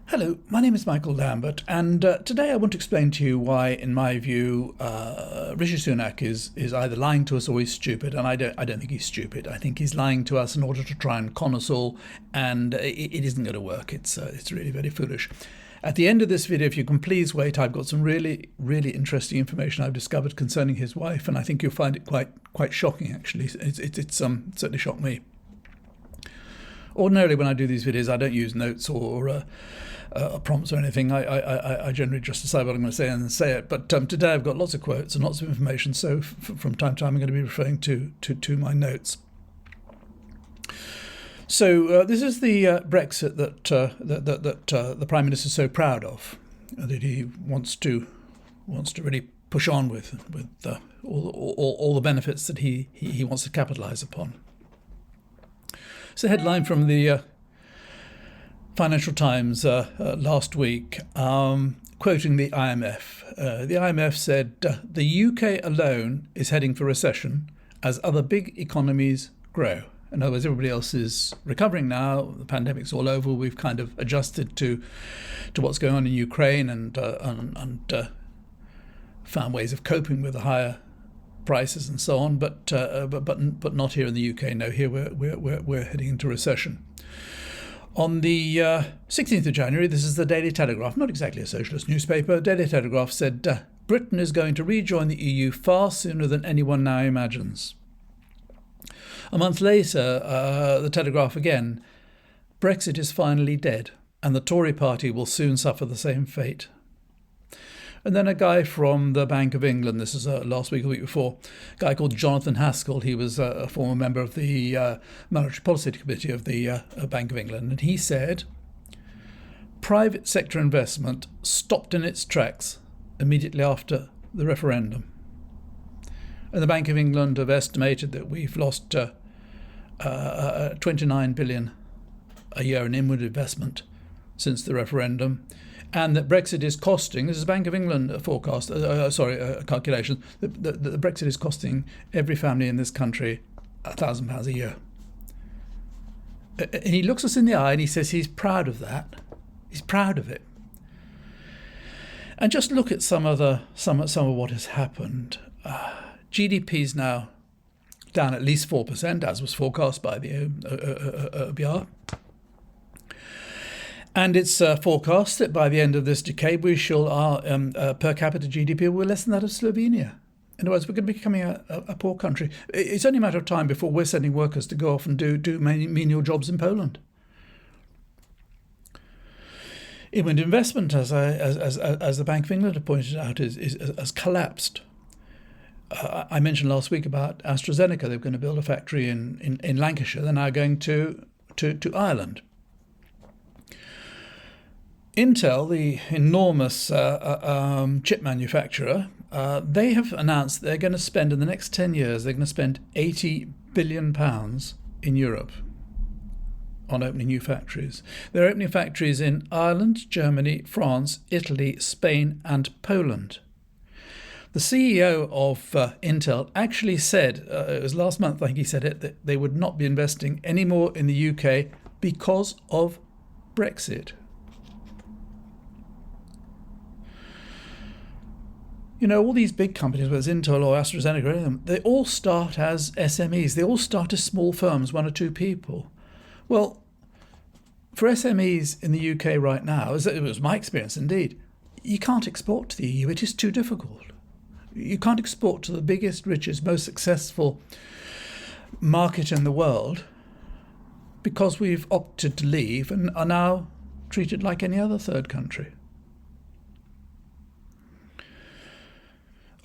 Hello, my name is Michael Lambert, and today I want to explain to you why, in my view, Rishi Sunak is either lying to us or he's stupid. And I don't think he's stupid. I think he's lying to us in order to try and con us all, and it isn't going to work. It's really very foolish. At the end of this video, if you can please wait, I've got some really interesting information I've discovered concerning his wife, and I think you'll find it quite shocking. Actually, it's certainly shocked me. Ordinarily, when I do these videos, I don't use notes or prompts or anything. I generally just decide what I'm going to say and then say it. But today I've got lots of quotes and lots of information, so from time to time I'm going to be referring to my notes. So this is the Brexit that the Prime Minister is so proud of, that he wants to really push on with all the benefits that he wants to capitalise upon. It's a headline from the Financial Times last week, quoting the IMF. The IMF said, the UK alone is heading for recession as other big economies grow. In other words, everybody else is recovering now. The pandemic's all over. We've kind of adjusted to what's going on in Ukraine and found ways of coping with the higher prices and so on, but not here in the UK. No, here we're heading into recession. On the 16th of January, this is the Daily Telegraph, not exactly a socialist newspaper. Daily Telegraph said, Britain is going to rejoin the EU far sooner than anyone now imagines. A month later, the Telegraph again, Brexit is finally dead, and the Tory party will soon suffer the same fate. And then a guy from the Bank of England, this is last week or the week before, a guy called Jonathan Haskell. He was a former member of the Monetary Policy Committee of the Bank of England. And he said, private sector investment stopped in its tracks immediately after the referendum. And the Bank of England have estimated that we've lost 29 billion a year in inward investment since the referendum. And that Brexit is costing, this is Bank of England forecast, calculation, that the Brexit is costing every family in this country £1,000 a year. And he looks us in the eye and he says he's proud of that. He's proud of it. And just look at some of what has happened. GDP is now down at least 4%, as was forecast by the OBR. And it's forecast that by the end of this decade, we shall our per capita GDP will be less than that of Slovenia. In other words, we're going to be becoming a poor country. It's only a matter of time before we're sending workers to go off and do menial jobs in Poland. Inward investment, as the Bank of England have pointed out, has collapsed. I mentioned last week about AstraZeneca. They're going to build a factory in Lancashire. They're now going to Ireland. Intel, the enormous chip manufacturer, they have announced they're going to spend, in the next 10 years, they're going to spend £80 billion in Europe on opening new factories. They're opening factories in Ireland, Germany, France, Italy, Spain, and Poland. The CEO of Intel actually said, it was last month, I think he said it, that they would not be investing any more in the UK because of Brexit. You know, all these big companies, whether it's Intel or AstraZeneca, they all start as SMEs. They all start as small firms, one or two people. Well, for SMEs in the UK right now, it was my experience indeed, you can't export to the EU. It is too difficult. You can't export to the biggest, richest, most successful market in the world because we've opted to leave and are now treated like any other third country.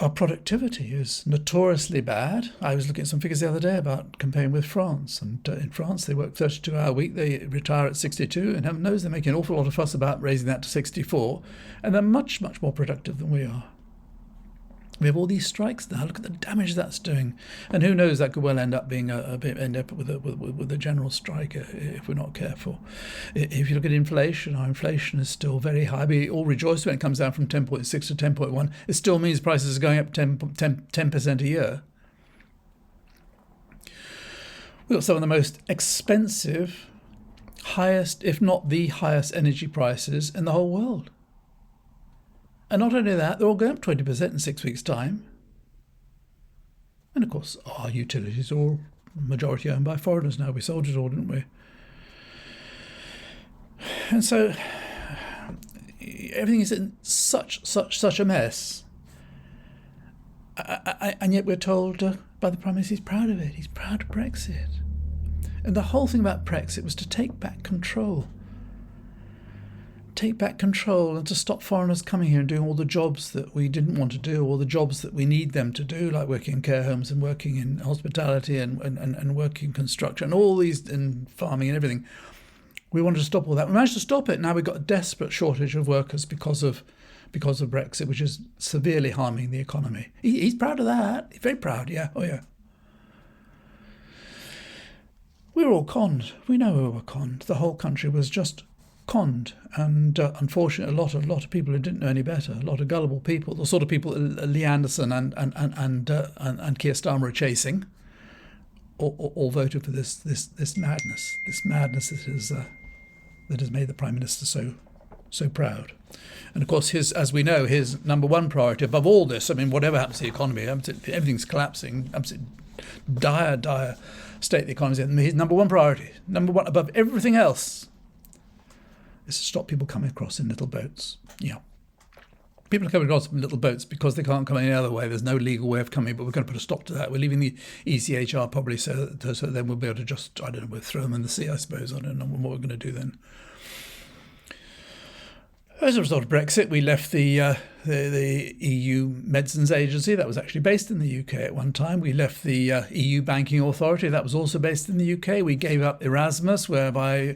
Our productivity is notoriously bad. I was looking at some figures the other day about comparing with France. And in France, they work 32-hour week. They retire at 62. And heaven knows they're making an awful lot of fuss about raising that to 64. And they're much more productive than we are. We have all these strikes now. Look at the damage that's doing. And who knows, that could well end up being end up with a general strike if we're not careful. If you look at inflation, our inflation is still very high. We all rejoice when it comes down from 10.6 to 10.1. It still means prices are going up 10% a year. We've got some of the most expensive highest, if not the highest, energy prices in the whole world. And not only that, they're all going up 20% in 6 weeks' time. And of course, our utilities are all majority owned by foreigners now. We sold it all, didn't we? And so everything is in such a mess. And yet we're told by the Prime Minister he's proud of it. He's proud of Brexit. And the whole thing about Brexit was to take back control. Take back control and to stop foreigners coming here and doing all the jobs that we didn't want to do, or the jobs that we need them to do, like working in care homes and working in hospitality and working in construction, all these, in farming and everything. We wanted to stop all that. We managed to stop it. Now we've got a desperate shortage of workers because of Brexit, which is severely harming the economy. He's proud of that. He's very proud, yeah. Oh, yeah. We were all conned. We know we were conned. The whole country was just conned, and unfortunately, a lot of people who didn't know any better, a lot of gullible people, the sort of people Lee Anderson and Keir Starmer are chasing, all voted for this madness that has made the Prime Minister so proud. And of course, as we know, his number one priority above all this, I mean, whatever happens to the economy, everything's collapsing, absolutely dire state the economy is in. His number one priority, number one above everything else, is to stop people coming across in little boats. Yeah. People are coming across in little boats because they can't come any other way. There's no legal way of coming, but we're going to put a stop to that. We're leaving the ECHR probably so then we'll be able to just, I don't know, we'll throw them in the sea, I suppose. I don't know what we're going to do then. As a result of Brexit, we left the EU Medicines Agency that was actually based in the UK at one time. We left the EU Banking Authority that was also based in the UK. We gave up Erasmus, whereby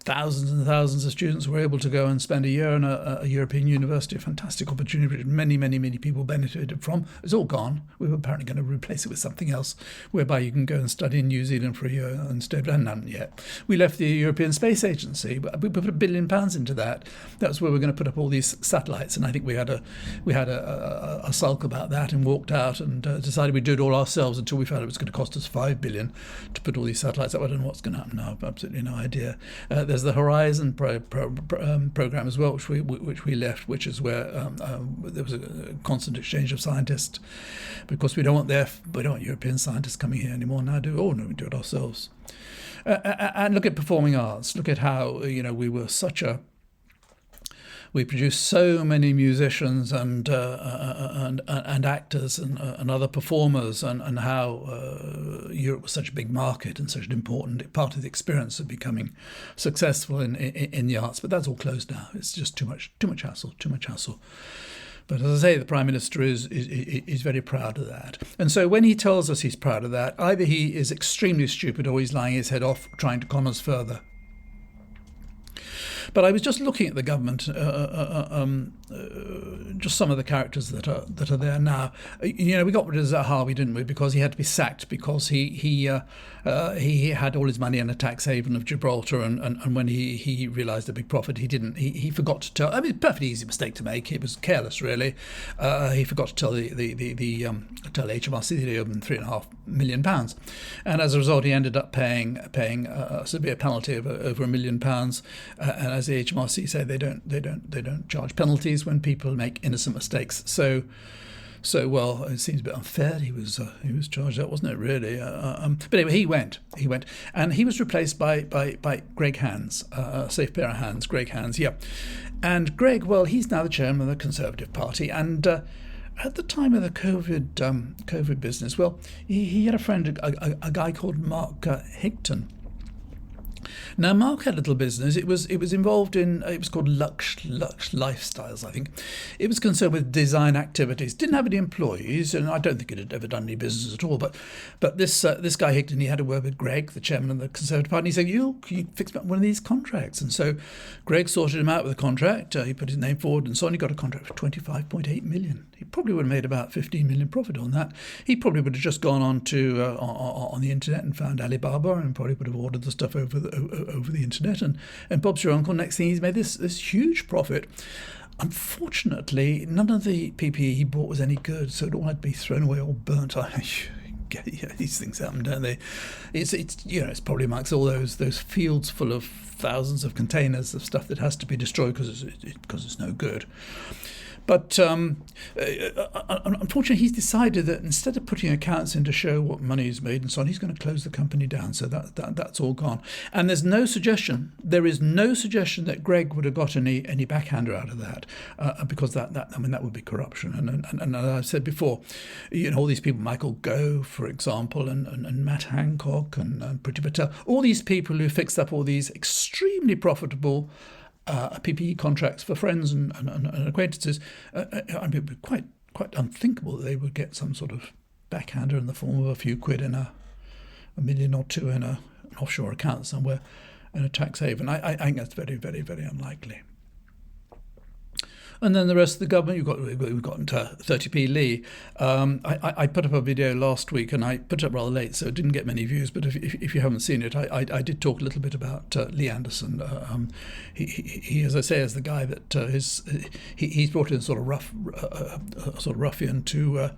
thousands and thousands of students were able to go and spend a year in a European university. A fantastic opportunity which many people benefited from. It's all gone. We were apparently going to replace it with something else, whereby you can go and study in New Zealand for a year instead, but haven't yet. We left the European Space Agency. We put £1 billion into that. That was where we're going to put up all these satellites, and I think we had a sulk about that and walked out and decided we'd do it all ourselves until we found it was going to cost us $5 billion to put all these satellites up. I don't know what's going to happen now. I've absolutely no idea. There's the Horizon program as well, which we left, which is where there was a constant exchange of scientists, because we don't want European scientists coming here anymore now. We do it ourselves. And look at performing arts. Look at how we produced so many musicians and actors and other performers, and how Europe was such a big market and such an important part of the experience of becoming successful in the arts. But that's all closed now. It's just too much hassle. But as I say, the Prime Minister is very proud of that. And so when he tells us he's proud of that, either he is extremely stupid or he's lying his head off trying to con us further. But I was just looking at the government, just some of the characters that are there now. We got rid of Zahawi, didn't we? Because he had to be sacked because he had all his money in a tax haven of Gibraltar, and when he realised a big profit, he forgot to tell. I mean, perfectly easy mistake to make. It was careless, really. He forgot to tell tell HMRC that he owed them £3.5 million, and as a result, he ended up paying a severe penalty of over £1 million. And as the HMRC say, they don't charge penalties when people make innocent mistakes. So well, it seems a bit unfair. He was charged that, wasn't it? Really. But anyway, he went, and he was replaced by Greg Hands, safe pair of hands, Greg Hands. Yeah, and Greg, well, he's now the chairman of the Conservative Party, and at the time of the COVID business, well, he had a friend, a guy called Mark Higton. Now, Mark had a little business. It was involved in, it was called Lux Lifestyles, I think. It was concerned with design activities. Didn't have any employees, and I don't think it had ever done any business at all. But this guy Higton, he had a word with Greg, the chairman of the Conservative Party, and he said, can you fix one of these contracts? And so Greg sorted him out with a contract. He put his name forward, and so on. He got a contract for $25.8 million. He probably would have made about 15 million profit on that. He probably would have just gone on to on the internet and found Alibaba, and probably would have ordered the stuff over the internet, and Bob's your uncle. Next thing, he's made this huge profit. Unfortunately, none of the PPE he bought was any good, so it all had to be thrown away or burnt. these things happen, don't they? It's it's probably amongst all those fields full of thousands of containers of stuff that has to be destroyed because it's no good. But unfortunately, he's decided that instead of putting accounts in to show what money is made and so on, he's going to close the company down. So that's all gone. And there is no suggestion that Greg would have got any backhander out of that, because that would be corruption. And as I've said before, all these people, Michael Gove, for example, and Matt Hancock and Priti Patel, all these people who fixed up all these extremely profitable PPE contracts for friends and acquaintances. I mean, quite unthinkable that they would get some sort of backhander in the form of a few quid in a million or two in an offshore account somewhere in a tax haven. I think that's very, very, very unlikely. And then the rest of the government, we've got 30p Lee. I put up a video last week, and I put it up rather late, so it didn't get many views. But if you haven't seen it, I did talk a little bit about Lee Anderson. He, as I say, is the guy that he's brought in sort of ruffian to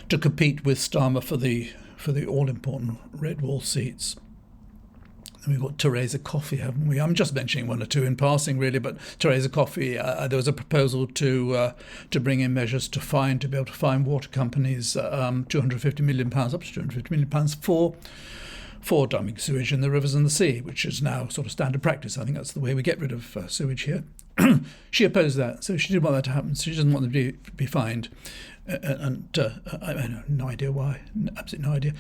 compete with Starmer for the all important red wall seats. We've got Theresa Coffey, haven't we? I'm just mentioning one or two in passing, really, but Theresa Coffey, there was a proposal to bring in measures to be able to fine water companies £250 million, up to £250 million for dumping sewage in the rivers and the sea, which is now sort of standard practice. I think that's the way we get rid of sewage here. She opposed that, so she didn't want that to happen. So she doesn't want them to be fined. And I have no idea why, absolutely no idea.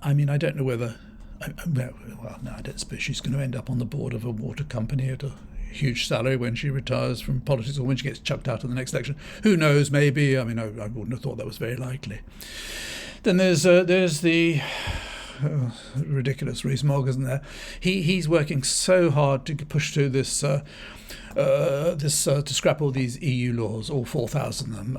I mean, I don't know whether... Well, no, I don't suppose she's going to end up on the board of a water company at a huge salary when she retires from politics or when she gets chucked out in the next election. Who knows, maybe. I mean, I wouldn't have thought that was very likely. Then there's the ridiculous Rees-Mogg, isn't there? He's working so hard to push through this to scrap all these EU laws, all 4,000 of them.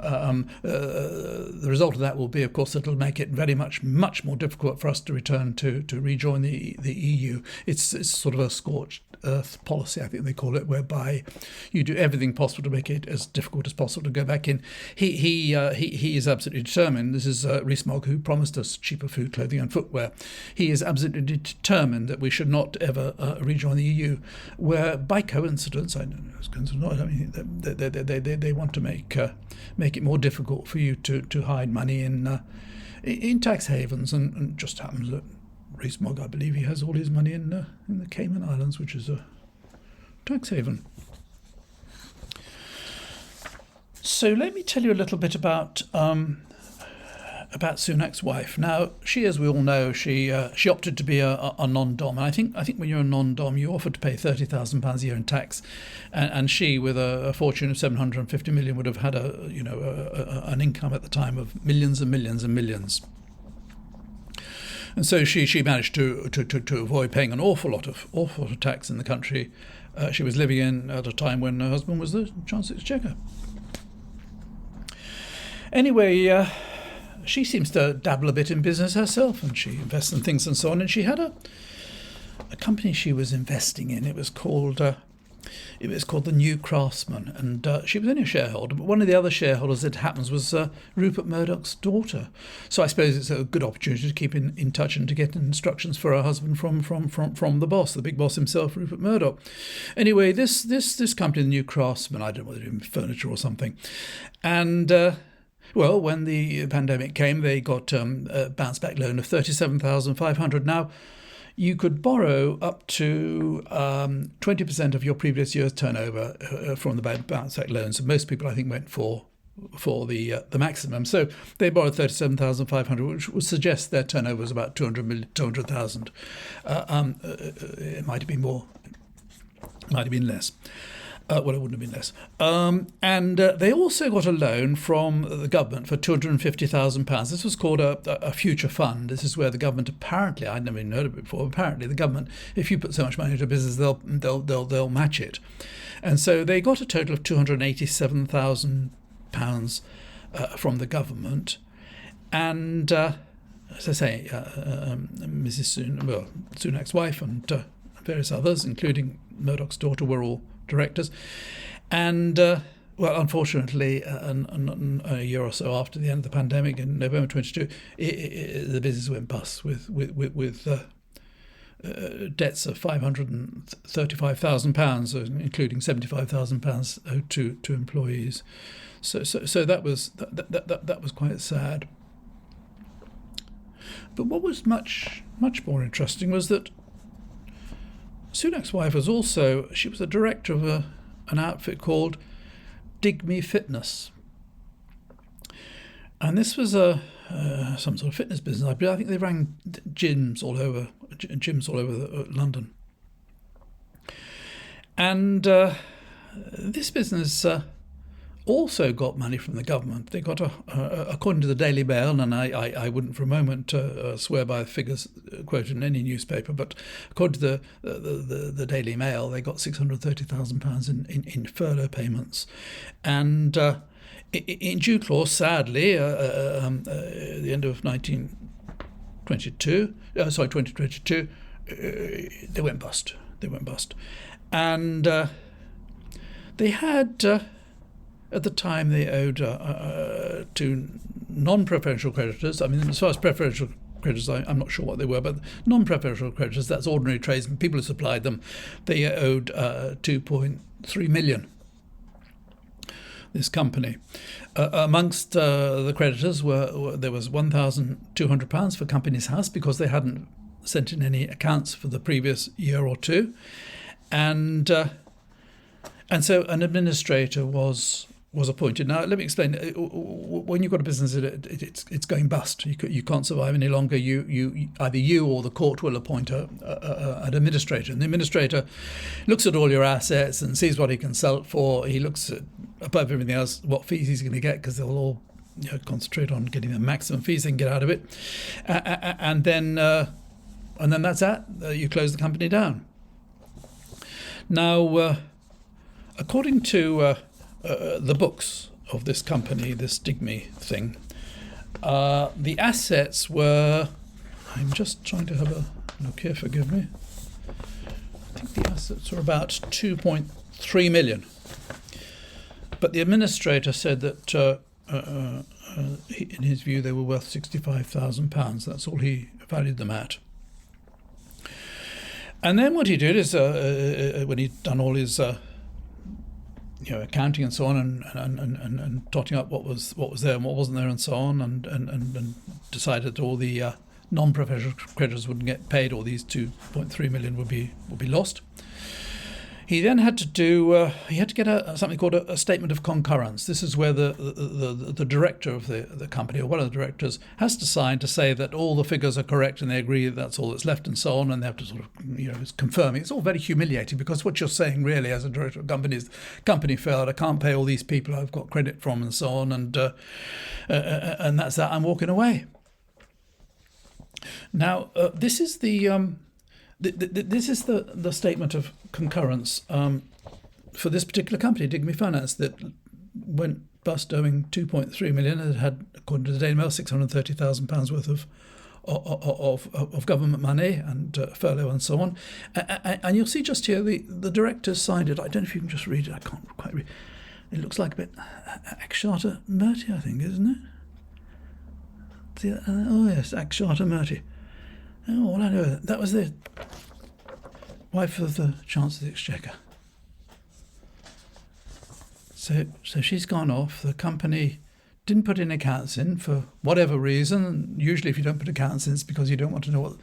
The result of that will be, of course, that it'll make it very much more difficult for us to return to rejoin the EU. It's sort of a scorched earth policy, I think they call it, whereby you do everything possible to make it as difficult as possible to go back in. He is absolutely determined. This is Rees-Mogg, who promised us cheaper food, clothing and footwear. He is absolutely determined that we should not ever rejoin the EU, where by coincidence, I don't know, it's coincidence, I mean, they want to make it more difficult for you to hide money in tax havens, and just happens that Rees-Mogg, I believe he has all his money in the Cayman Islands, which is a tax haven. So let me tell you a little bit about Sunak's wife. Now, she, as we all know, she opted to be a non-dom. And I think when you're a non-dom, you offer to pay £30,000 a year in tax, and she, with a fortune of 750 million, would have had an income at the time of millions and millions and millions. And so she managed to avoid paying an awful lot of tax in the country she was living in at a time when her husband was the Chancellor Exchequer. Anyway, she seems to dabble a bit in business herself, and she invests in things and so on. And she had a company she was investing in. It was called the New Craftsman, and she was only a shareholder, but one of the other shareholders, it happens, was Rupert Murdoch's daughter. So I suppose it's a good opportunity to keep in touch and to get instructions for her husband from the boss, the big boss himself, Rupert Murdoch. Anyway, this company, the New Craftsman, I don't know whether it was furniture or something, and well, when the pandemic came, they got a bounce back loan of $37,500. Now, you could borrow up to 20% of your previous year's turnover from the bounce back loan. So most people, I think, went for the maximum. So they borrowed $37,500, which would suggest their turnover was about 200,000. It might have been more, it might have been less. Well, it wouldn't have been less. And they also got a loan from the government for £250,000. This was called a future fund. This is where the government apparently, I'd never even heard of it before, apparently the government, if you put so much money into a business, they'll match it. And so they got a total of £287,000 from the government. And as I say, Sunak's wife and various others, including Murdoch's daughter, were all directors, and well, unfortunately, a year or so after the end of the pandemic in November 22, the business went bust with debts of £535,000, including £75,000 owed to employees. So that was quite sad. But what was much more interesting was that Sunak's wife was she was a director of an outfit called Digbe Fitness, and this was some sort of fitness business. I think they ran gyms all over London, and this business also got money from the government. They got, according to the Daily Mail, and I wouldn't for a moment swear by the figures quoted in any newspaper, but according to the Daily Mail, they got £630,000 in furlough payments, and in due course, sadly, at the end of 2022, they went bust. And they had. At the time, they owed to non-preferential creditors. I mean, as far as preferential creditors, I'm not sure what they were, but non-preferential creditors, that's ordinary tradesmen, people who supplied them, they owed 2.3 million. This company. Amongst the creditors there was £1,200 for Companies House because they hadn't sent in any accounts for the previous year or two, and so an administrator was appointed. Now, let me explain. When you've got a business, it's going bust. You can't survive any longer. Either you or the court will appoint an administrator. And the administrator looks at all your assets and sees what he can sell it for. He looks at, above everything else, what fees he's going to get, because they'll all concentrate on getting the maximum fees they can get out of it. And then that's that. You close the company down. Now, according to the books of this company, this Digbe thing, the assets were, I'm just trying to have a look here, forgive me. I think the assets were about 2.3 million. But the administrator said that in his view they were worth £65,000. That's all he valued them at. And then what he did is, when he'd done all his accounting and so on, and totting up what was there and what wasn't there and so on, and decided that all the non-professional creditors wouldn't get paid, or these 2.3 million would be lost. He then had to get something called a statement of concurrence. This is where the director of the company, or one of the directors, has to sign to say that all the figures are correct and they agree that that's all that's left and so on, and they have to sort of confirm. It's all very humiliating, because what you're saying really as a director of a company is, company failed, I can't pay all these people I've got credit from and so on, and that's that, I'm walking away. Now, this is the statement of concurrence for this particular company, Digbe Finance, that went bust owing 2.3 million. It had, according to the Daily Mail, £630,000 worth of government money and furlough and so on. And you'll see just here the directors signed it. I don't know if you can just read it. I can't quite read. It looks like a bit Akshata Murty, I think, isn't it? Oh yes, Akshata Murty. Oh, all I know, that was the wife of the Chancellor of the Exchequer. So she's gone off. The company didn't put in accounts in for whatever reason. Usually, if you don't put accounts in, it's because you don't want people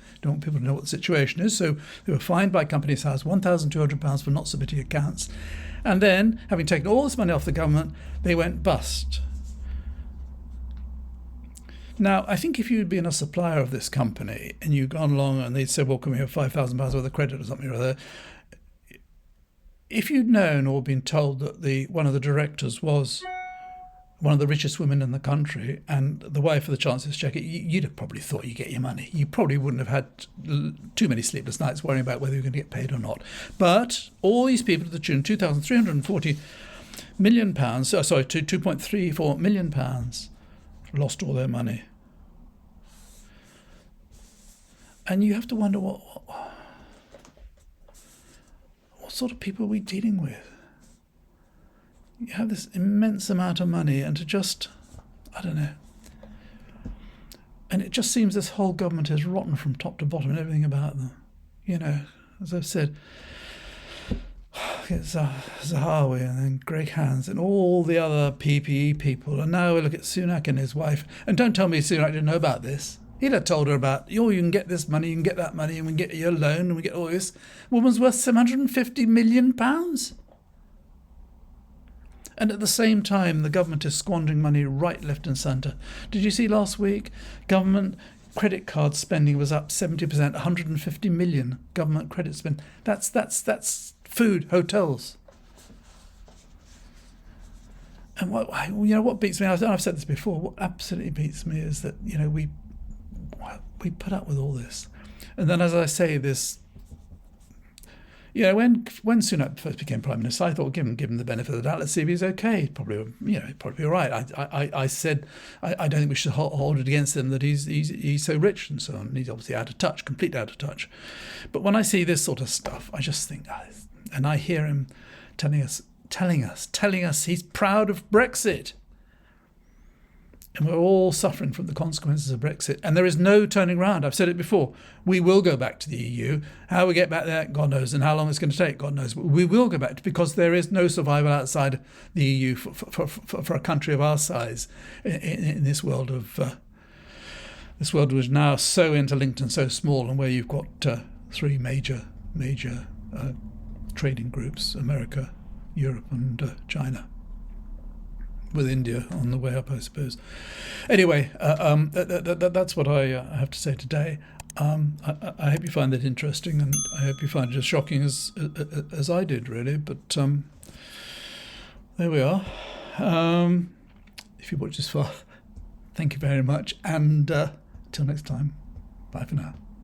to know what the situation is. So they were fined by Companies House £1,200 for not submitting accounts, and then, having taken all this money off the government, they went bust. Now, I think if you'd been a supplier of this company and you'd gone along and they'd said, well, can we have £5,000 worth of credit or something or other, if you'd known or been told that one of the directors was one of the richest women in the country and the wife of the Chancellor's Exchequer, you'd have probably thought you'd get your money. You probably wouldn't have had too many sleepless nights worrying about whether you're going to get paid or not. But all these people to the tune of £2,340 million, £2.34 million, lost all their money. And you have to wonder what sort of people are we dealing with? you have this immense amount of money, and to just, I don't know. And it just seems this whole government is rotten from top to bottom and everything about them. You know, as I've said, it's Zahawi and then Greg Hands and all the other PPE people. And now we look at Sunak and his wife. And don't tell me Sunak didn't know about this. He'd have told her about, oh, you can get this money, you can get that money, and we can get your loan, and we get all this. Woman's worth £750 million. And at the same time, the government is squandering money right, left and centre. Did you see last week? Government credit card spending was up 70%, 150 million government credit spend. That's food, hotels. And what beats me, I've said this before, what absolutely beats me is that, we put up with all this. And then, as I say, this, when Sunak first became Prime Minister, I thought, give him the benefit of the doubt, let's see if he's okay. Probably all right. I said, I don't think we should hold it against him that he's so rich and so on. He's obviously out of touch, completely out of touch. But when I see this sort of stuff, I just think, and I hear him telling us he's proud of Brexit. And we're all suffering from the consequences of Brexit. And there is no turning around. I've said it before. We will go back to the EU. How we get back there, God knows. And how long it's going to take, God knows. But we will go back because there is no survival outside the EU for a country of our size in this world of this world which is now so interlinked and so small, and where you've got three major trading groups: America, Europe, and China, with India on the way up, I suppose. Anyway, that's what I have to say today. I hope you find that interesting, and I hope you find it as shocking as I did, really. But there we are. If you watch this far, thank you very much, and till next time, bye for now.